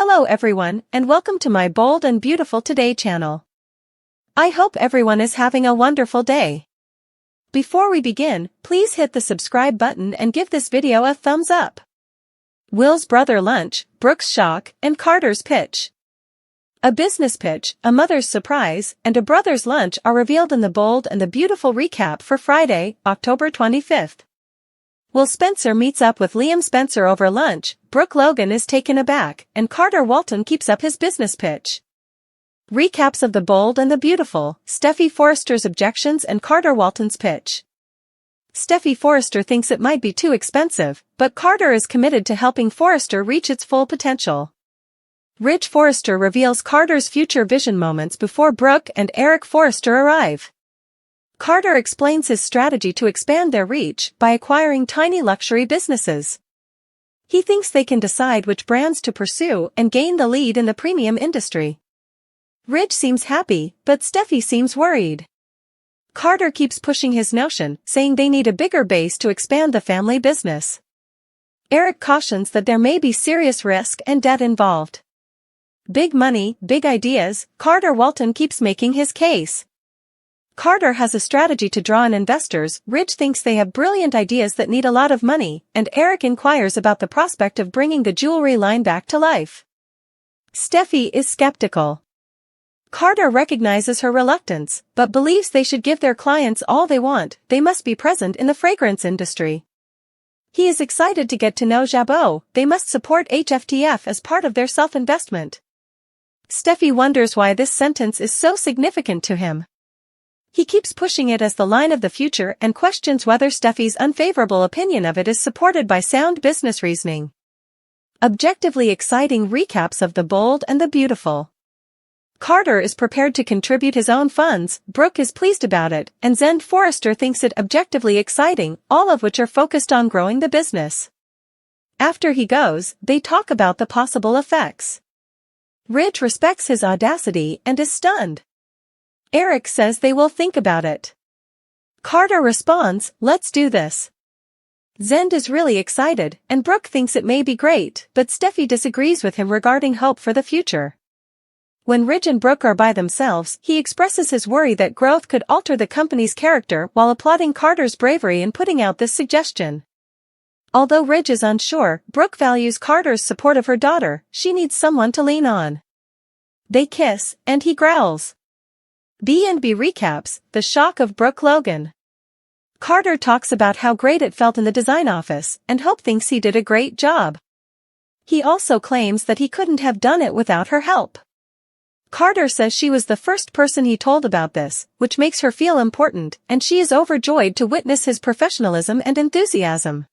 Hello everyone, and welcome to my Bold and Beautiful Today channel. I hope everyone is having a wonderful day. Before we begin, please hit the subscribe button and give this video a thumbs up. Will's brother lunch, Brooke's shock, and Carter's pitch. A business pitch, a mother's surprise, and a brother's lunch are revealed in the Bold and the Beautiful recap for Friday, October 25th. Will Spencer meets up with Liam Spencer over lunch, Brooke Logan is taken aback, and Carter Walton keeps up his business pitch. Recaps of the Bold and the Beautiful, Steffy Forrester's objections and Carter Walton's pitch. Steffy Forrester thinks it might be too expensive, but Carter is committed to helping Forrester reach its full potential. Ridge Forrester reveals Carter's future vision moments before Brooke and Eric Forrester arrive. Carter explains his strategy to expand their reach by acquiring tiny luxury businesses. He thinks they can decide which brands to pursue and gain the lead in the premium industry. Ridge seems happy, but Steffy seems worried. Carter keeps pushing his notion, saying they need a bigger base to expand the family business. Eric cautions that there may be serious risk and debt involved. Big money, big ideas, Carter Walton keeps making his case. Carter has a strategy to draw in investors, Ridge thinks they have brilliant ideas that need a lot of money, and Eric inquires about the prospect of bringing the jewelry line back to life. Steffy is skeptical. Carter recognizes her reluctance, but believes they should give their clients all they want, they must be present in the fragrance industry. He is excited to get to know Jabot, they must support HFTF as part of their self-investment. Steffy wonders why this sentence is so significant to him. He keeps pushing it as the line of the future and questions whether Steffy's unfavorable opinion of it is supported by sound business reasoning. Objectively exciting recaps of the Bold and the Beautiful. Carter is prepared to contribute his own funds, Brooke is pleased about it, and Zend Forrester thinks it objectively exciting, all of which are focused on growing the business. After he goes, they talk about the possible effects. Ridge respects his audacity and is stunned. Eric says they will think about it. Carter responds, let's do this. Zend is really excited, and Brooke thinks it may be great, but Steffy disagrees with him regarding hope for the future. When Ridge and Brooke are by themselves, he expresses his worry that growth could alter the company's character while applauding Carter's bravery in putting out this suggestion. Although Ridge is unsure, Brooke values Carter's support of her daughter, she needs someone to lean on. They kiss, and he growls. B&B recaps, the shock of Brooke Logan. Carter talks about how great it felt in the design office, and Hope thinks he did a great job. He also claims that he couldn't have done it without her help. Carter says she was the first person he told about this, which makes her feel important, and she is overjoyed to witness his professionalism and enthusiasm.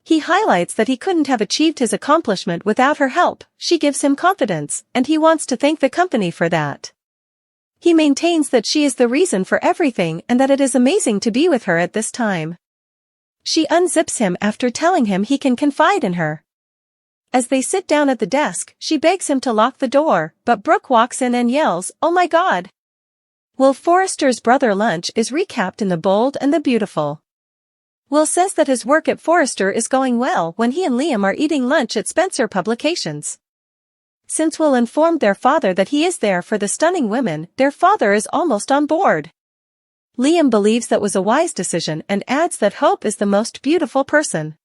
He highlights that he couldn't have achieved his accomplishment without her help, she gives him confidence, and he wants to thank the company for that. He maintains that she is the reason for everything and that it is amazing to be with her at this time. She unzips him after telling him he can confide in her. As they sit down at the desk, she begs him to lock the door, but Brooke walks in and yells, "Oh my God!" Will Forrester's brother lunch is recapped in the Bold and the Beautiful. Will says that his work at Forrester is going well when he and Liam are eating lunch at Spencer Publications. Since Will informed their father that he is there for the stunning women, their father is almost on board. Liam believes that was a wise decision and adds that Hope is the most beautiful person.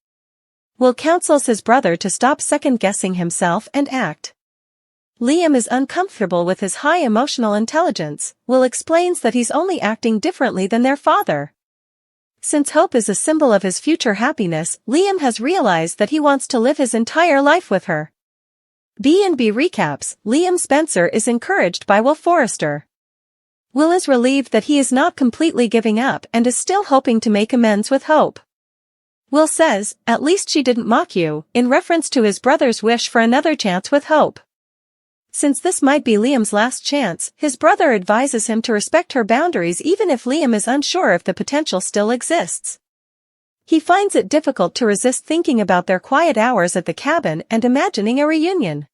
Will counsels his brother to stop second-guessing himself and act. Liam is uncomfortable with his high emotional intelligence. Will explains that he's only acting differently than their father. Since Hope is a symbol of his future happiness, Liam has realized that he wants to live his entire life with her. B&B recaps, Liam Spencer is encouraged by Will Forrester. Will is relieved that he is not completely giving up and is still hoping to make amends with Hope. Will says, "At least she didn't mock you," in reference to his brother's wish for another chance with Hope. Since this might be Liam's last chance, his brother advises him to respect her boundaries even if Liam is unsure if the potential still exists. He finds it difficult to resist thinking about their quiet hours at the cabin and imagining a reunion.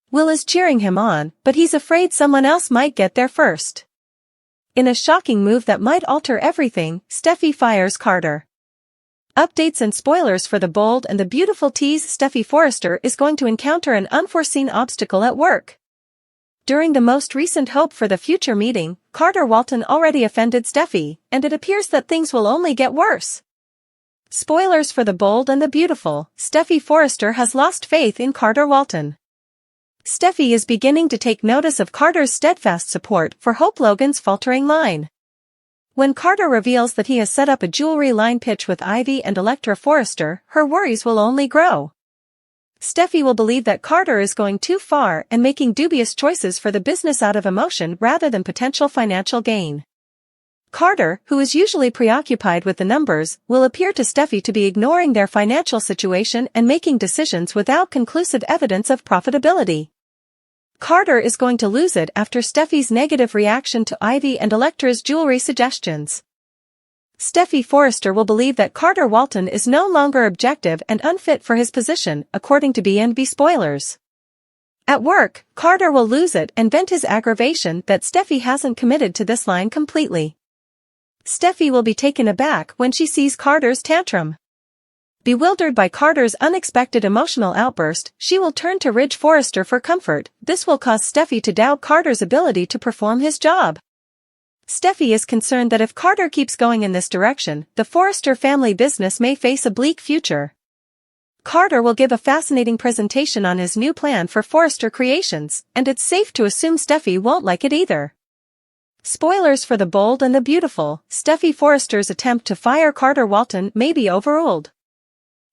Will is cheering him on, but he's afraid someone else might get there first. In a shocking move that might alter everything, Steffy fires Carter. Updates and spoilers for the Bold and the Beautiful tease: Steffy Forrester is going to encounter an unforeseen obstacle at work. During the most recent Hope for the Future meeting, Carter Walton already offended Steffy, and it appears that things will only get worse. Spoilers for the Bold and the Beautiful: Steffy Forrester has lost faith in Carter Walton. Steffy is beginning to take notice of Carter's steadfast support for Hope Logan's faltering line. When Carter reveals that he has set up a jewelry line pitch with Ivy and Electra Forrester, her worries will only grow. Steffy will believe that Carter is going too far and making dubious choices for the business out of emotion rather than potential financial gain. Carter, who is usually preoccupied with the numbers, will appear to Steffy to be ignoring their financial situation and making decisions without conclusive evidence of profitability. Carter is going to lose it after Steffy's negative reaction to Ivy and Electra's jewelry suggestions. Steffy Forrester will believe that Carter Walton is no longer objective and unfit for his position, according to B&B spoilers. At work, Carter will lose it and vent his aggravation that Steffy hasn't committed to this line completely. Steffy will be taken aback when she sees Carter's tantrum. Bewildered by Carter's unexpected emotional outburst, she will turn to Ridge Forrester for comfort. This will cause Steffy to doubt Carter's ability to perform his job. Steffy is concerned that if Carter keeps going in this direction, the Forrester family business may face a bleak future. Carter will give a fascinating presentation on his new plan for Forrester Creations, and it's safe to assume Steffy won't like it either. Spoilers for the Bold and the Beautiful: Steffy Forrester's attempt to fire Carter Walton may be overruled.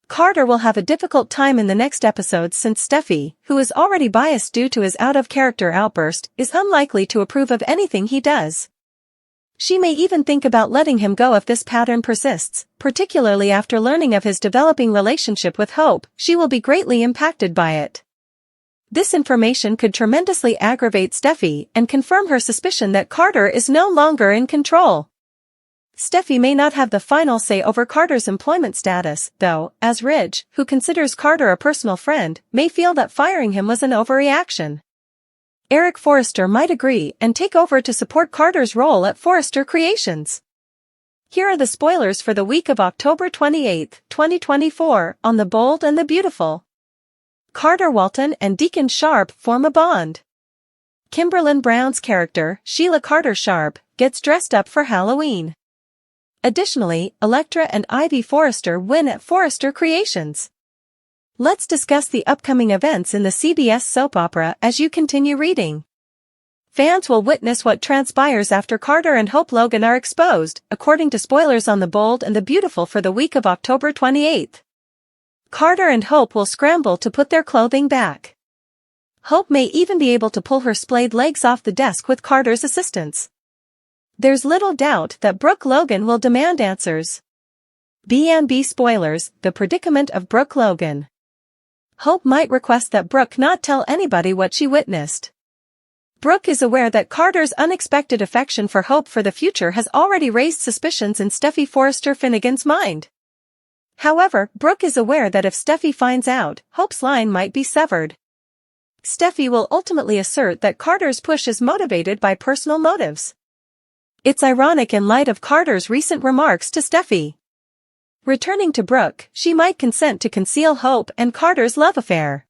Carter will have a difficult time in the next episode since Steffy, who is already biased due to his out-of-character outburst, is unlikely to approve of anything he does. She may even think about letting him go if this pattern persists, particularly after learning of his developing relationship with Hope. She will be greatly impacted by it. This information could tremendously aggravate Steffy and confirm her suspicion that Carter is no longer in control. Steffy may not have the final say over Carter's employment status, though, as Ridge, who considers Carter a personal friend, may feel that firing him was an overreaction. Eric Forrester might agree and take over to support Carter's role at Forrester Creations. Here are the spoilers for the week of October 28, 2024, on The Bold and the Beautiful. Carter Walton and Deacon Sharp form a bond. Kimberlyn Brown's character, Sheila Carter Sharp, gets dressed up for Halloween. Additionally, Electra and Ivy Forrester win at Forrester Creations. Let's discuss the upcoming events in the CBS soap opera as you continue reading. Fans will witness what transpires after Carter and Hope Logan are exposed, according to spoilers on The Bold and the Beautiful for the week of October 28. Carter and Hope will scramble to put their clothing back. Hope may even be able to pull her splayed legs off the desk with Carter's assistance. There's little doubt that Brooke Logan will demand answers. B&B spoilers: the predicament of Brooke Logan. Hope might request that Brooke not tell anybody what she witnessed. Brooke is aware that Carter's unexpected affection for Hope for the Future has already raised suspicions in Steffy Forrester Finnegan's mind. However, Brooke is aware that if Steffy finds out, Hope's line might be severed. Steffy will ultimately assert that Carter's push is motivated by personal motives. It's ironic in light of Carter's recent remarks to Steffy. Returning to Brooke, she might consent to conceal Hope and Carter's love affair.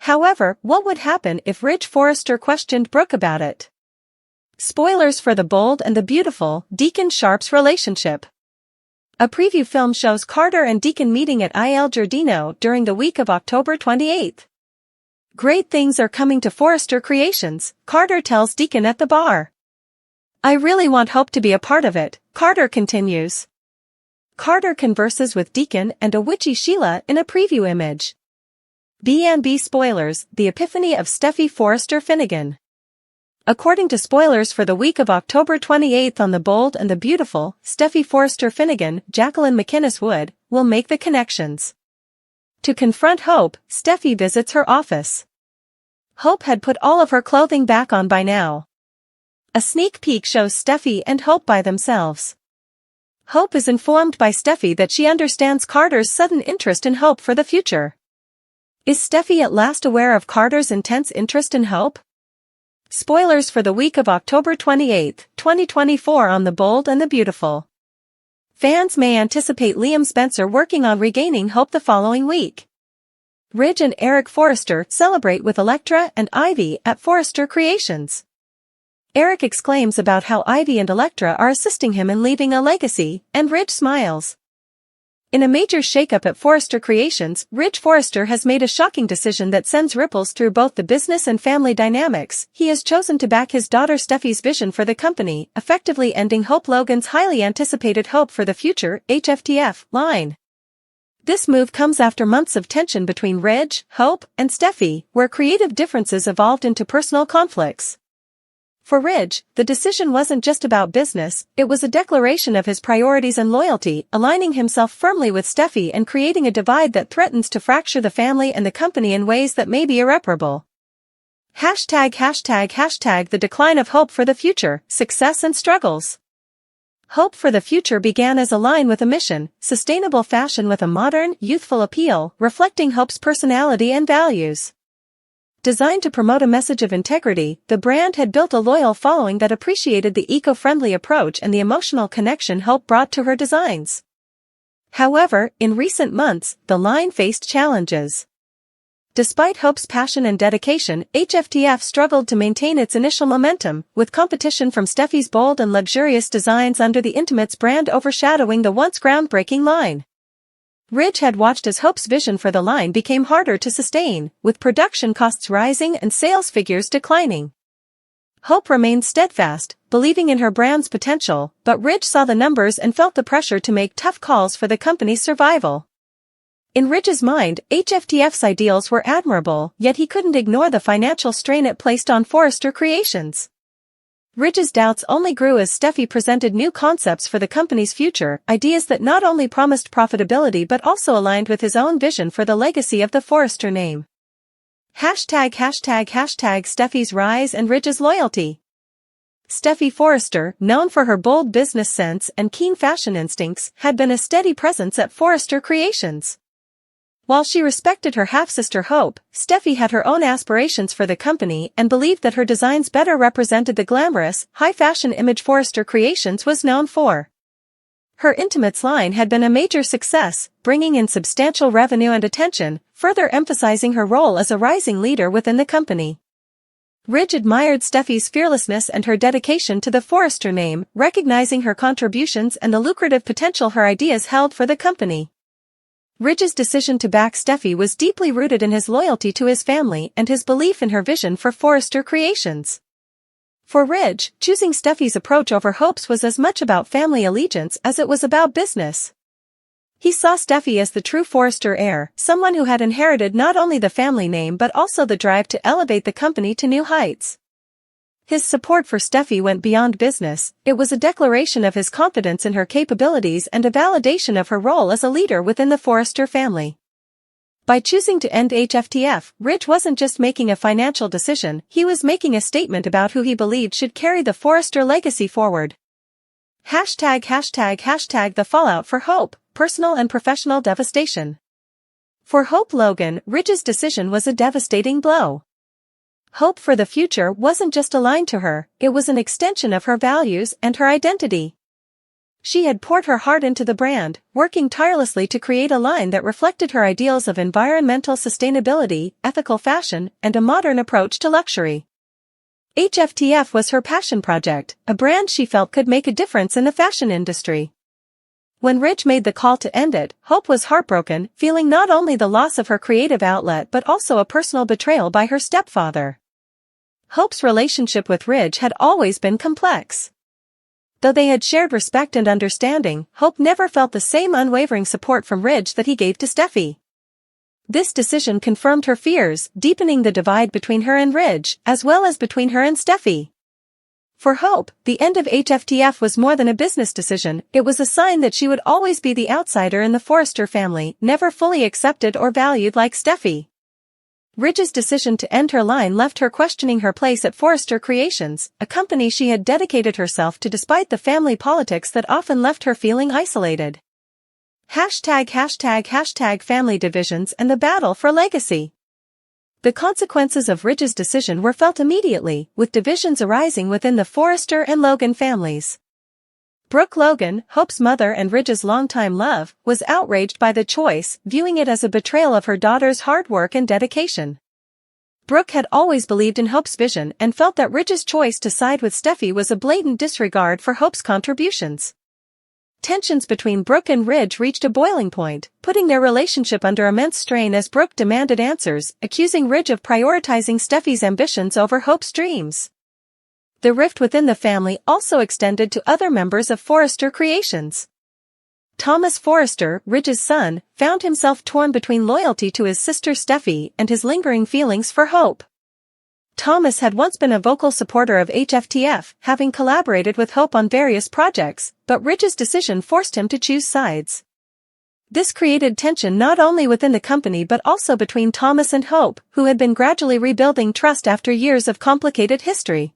However, what would happen if Ridge Forrester questioned Brooke about it? Spoilers for The Bold and the Beautiful: Deacon Sharp's relationship. A preview film shows Carter and Deacon meeting at Il Giardino during the week of October 28. Great things are coming to Forrester Creations, Carter tells Deacon at the bar. I really want Hope to be a part of it, Carter continues. Carter converses with Deacon and a witchy Sheila in a preview image. B&B spoilers: the epiphany of Steffy Forrester Finnegan. According to spoilers for the week of October 28 on The Bold and the Beautiful, Steffy Forrester Finnegan, Jacqueline McInnes Wood, will make the connections. To confront Hope, Steffy visits her office. Hope had put all of her clothing back on by now. A sneak peek shows Steffy and Hope by themselves. Hope is informed by Steffy that she understands Carter's sudden interest in Hope for the future. Is Steffy at last aware of Carter's intense interest in Hope? Spoilers for the week of October 28, 2024 on The Bold and the Beautiful. fans may anticipate Liam Spencer working on regaining hope the following week. Ridge and Eric Forrester celebrate with Elektra and Ivy at Forrester Creations. Eric exclaims about how Ivy and Elektra are assisting him in leaving a legacy, and Ridge smiles. In a major shakeup at Forrester Creations, Ridge Forrester has made a shocking decision that sends ripples through both the business and family dynamics. He has chosen to back his daughter Steffy's vision for the company, effectively ending Hope Logan's highly anticipated Hope for the Future (HFTF) line. This move comes after months of tension between Ridge, Hope, and Steffy, where creative differences evolved into personal conflicts. For Ridge, the decision wasn't just about business, it was a declaration of his priorities and loyalty, aligning himself firmly with Steffy and creating a divide that threatens to fracture the family and the company in ways that may be irreparable. #The decline of Hope for the Future, success and struggles. Hope for the Future began as a line with a mission, sustainable fashion with a modern, youthful appeal, reflecting Hope's personality and values. Designed to promote a message of integrity, the brand had built a loyal following that appreciated the eco-friendly approach and the emotional connection Hope brought to her designs. However, in recent months, the line faced challenges. Despite Hope's passion and dedication, HFTF struggled to maintain its initial momentum, with competition from Steffy's bold and luxurious designs under the Intimates brand overshadowing the once groundbreaking line. Ridge had watched as Hope's vision for the line became harder to sustain, with production costs rising and sales figures declining. Hope remained steadfast, believing in her brand's potential, but Ridge saw the numbers and felt the pressure to make tough calls for the company's survival. In Ridge's mind, HFTF's ideals were admirable, yet he couldn't ignore the financial strain it placed on Forrester Creations. Ridge's doubts only grew as Steffy presented new concepts for the company's future, ideas that not only promised profitability but also aligned with his own vision for the legacy of the Forrester name. Steffy's rise and Ridge's loyalty. Steffy Forrester, known for her bold business sense and keen fashion instincts, had been a steady presence at Forrester Creations. While she respected her half-sister Hope, Steffy had her own aspirations for the company and believed that her designs better represented the glamorous, high-fashion image Forrester Creations was known for. Her Intimates line had been a major success, bringing in substantial revenue and attention, further emphasizing her role as a rising leader within the company. Ridge admired Steffy's fearlessness and her dedication to the Forrester name, recognizing her contributions and the lucrative potential her ideas held for the company. Ridge's decision to back Steffy was deeply rooted in his loyalty to his family and his belief in her vision for Forrester Creations. For Ridge, choosing Steffy's approach over Hope's was as much about family allegiance as it was about business. He saw Steffy as the true Forrester heir, someone who had inherited not only the family name but also the drive to elevate the company to new heights. His support for Steffy went beyond business, it was a declaration of his confidence in her capabilities and a validation of her role as a leader within the Forrester family. By choosing to end HFTF, Ridge wasn't just making a financial decision, he was making a statement about who he believed should carry the Forrester legacy forward. The fallout for Hope, personal and professional devastation. For Hope Logan, Ridge's decision was a devastating blow. Hope for the Future wasn't just aligned to her, it was an extension of her values and her identity. She had poured her heart into the brand, working tirelessly to create a line that reflected her ideals of environmental sustainability, ethical fashion, and a modern approach to luxury. HFTF was her passion project, a brand she felt could make a difference in the fashion industry. When Ridge made the call to end it, Hope was heartbroken, feeling not only the loss of her creative outlet but also a personal betrayal by her stepfather. Hope's relationship with Ridge had always been complex. Though they had shared respect and understanding, Hope never felt the same unwavering support from Ridge that he gave to Steffy. This decision confirmed her fears, deepening the divide between her and Ridge, as well as between her and Steffy. For Hope, the end of HFTF was more than a business decision, it was a sign that she would always be the outsider in the Forrester family, never fully accepted or valued like Steffy. Ridge's decision to end her line left her questioning her place at Forrester Creations, a company she had dedicated herself to despite the family politics that often left her feeling isolated. Family divisions and the battle for legacy. The consequences of Ridge's decision were felt immediately, with divisions arising within the Forrester and Logan families. Brooke Logan, Hope's mother and Ridge's longtime love, was outraged by the choice, viewing it as a betrayal of her daughter's hard work and dedication. Brooke had always believed in Hope's vision and felt that Ridge's choice to side with Steffy was a blatant disregard for Hope's contributions. Tensions between Brooke and Ridge reached a boiling point, putting their relationship under immense strain as Brooke demanded answers, accusing Ridge of prioritizing Steffy's ambitions over Hope's dreams. The rift within the family also extended to other members of Forrester Creations. Thomas Forrester, Ridge's son, found himself torn between loyalty to his sister Steffy and his lingering feelings for Hope. Thomas had once been a vocal supporter of HFTF, having collaborated with Hope on various projects, but Ridge's decision forced him to choose sides. This created tension not only within the company but also between Thomas and Hope, who had been gradually rebuilding trust after years of complicated history.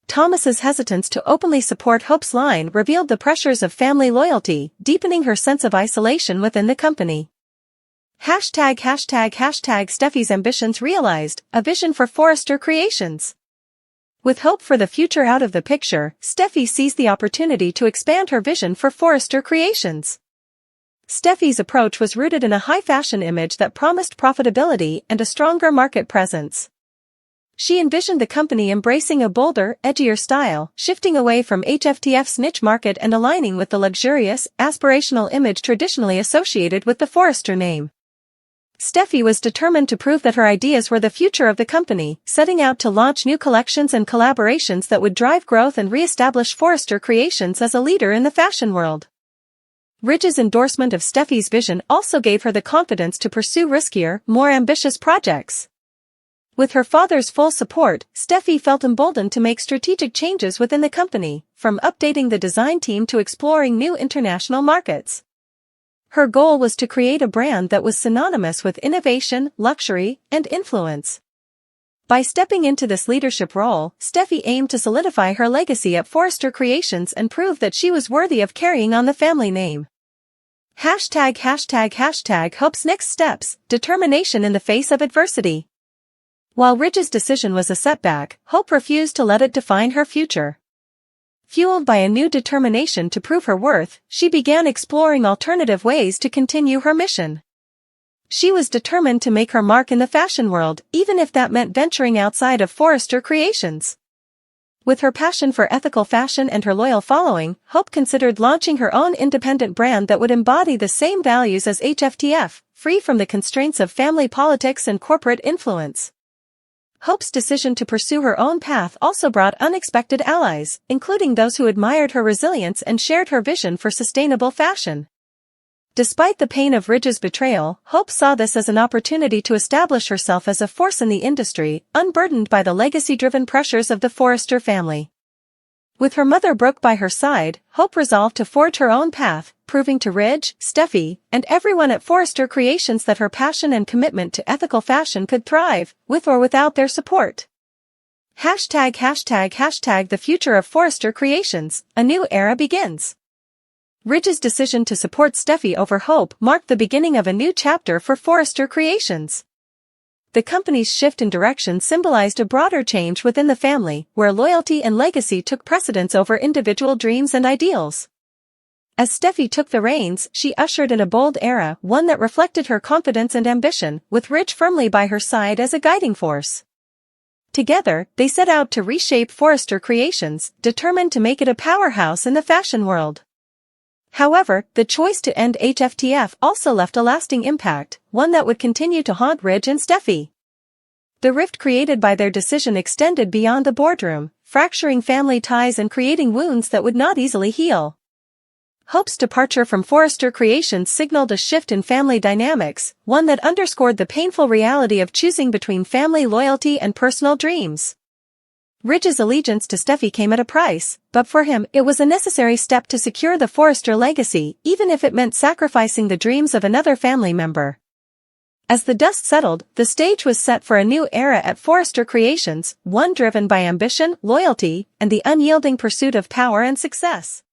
Thomas's hesitance to openly support Hope's line revealed the pressures of family loyalty, deepening her sense of isolation within the company. Steffy's ambitions realized, a vision for Forrester Creations. With Hope for the future out of the picture, Steffy seized the opportunity to expand her vision for Forrester Creations. Steffy's approach was rooted in a high-fashion image that promised profitability and a stronger market presence. She envisioned the company embracing a bolder, edgier style, shifting away from HFTF's niche market and aligning with the luxurious, aspirational image traditionally associated with the Forrester name. Steffy was determined to prove that her ideas were the future of the company, setting out to launch new collections and collaborations that would drive growth and re-establish Forrester Creations as a leader in the fashion world. Ridge's endorsement of Steffy's vision also gave her the confidence to pursue riskier, more ambitious projects. With her father's full support, Steffy felt emboldened to make strategic changes within the company, from updating the design team to exploring new international markets. Her goal was to create a brand that was synonymous with innovation, luxury, and influence. By stepping into this leadership role, Steffy aimed to solidify her legacy at Forrester Creations and prove that she was worthy of carrying on the family name. Hope's next steps, determination in the face of adversity. While Ridge's decision was a setback, Hope refused to let it define her future. Fueled by a new determination to prove her worth, she began exploring alternative ways to continue her mission. She was determined to make her mark in the fashion world, even if that meant venturing outside of Forrester Creations. With her passion for ethical fashion and her loyal following, Hope considered launching her own independent brand that would embody the same values as HFTF, free from the constraints of family politics and corporate influence. Hope's decision to pursue her own path also brought unexpected allies, including those who admired her resilience and shared her vision for sustainable fashion. Despite the pain of Ridge's betrayal, Hope saw this as an opportunity to establish herself as a force in the industry, unburdened by the legacy-driven pressures of the Forrester family. With her mother Brooke by her side, Hope resolved to forge her own path, proving to Ridge, Steffy, and everyone at Forrester Creations that her passion and commitment to ethical fashion could thrive, with or without their support. The future of Forrester Creations, a new era begins. Ridge's decision to support Steffy over Hope marked the beginning of a new chapter for Forrester Creations. The company's shift in direction symbolized a broader change within the family, where loyalty and legacy took precedence over individual dreams and ideals. As Steffy took the reins, she ushered in a bold era, one that reflected her confidence and ambition, with Ridge firmly by her side as a guiding force. Together, they set out to reshape Forrester Creations, determined to make it a powerhouse in the fashion world. However, the choice to end HFTF also left a lasting impact, one that would continue to haunt Ridge and Steffy. The rift created by their decision extended beyond the boardroom, fracturing family ties and creating wounds that would not easily heal. Hope's departure from Forrester Creations signaled a shift in family dynamics, one that underscored the painful reality of choosing between family loyalty and personal dreams. Ridge's allegiance to Steffy came at a price, but for him it was a necessary step to secure the Forrester legacy, even if it meant sacrificing the dreams of another family member. As the dust settled, the stage was set for a new era at Forrester Creations, one driven by ambition, loyalty, and the unyielding pursuit of power and success.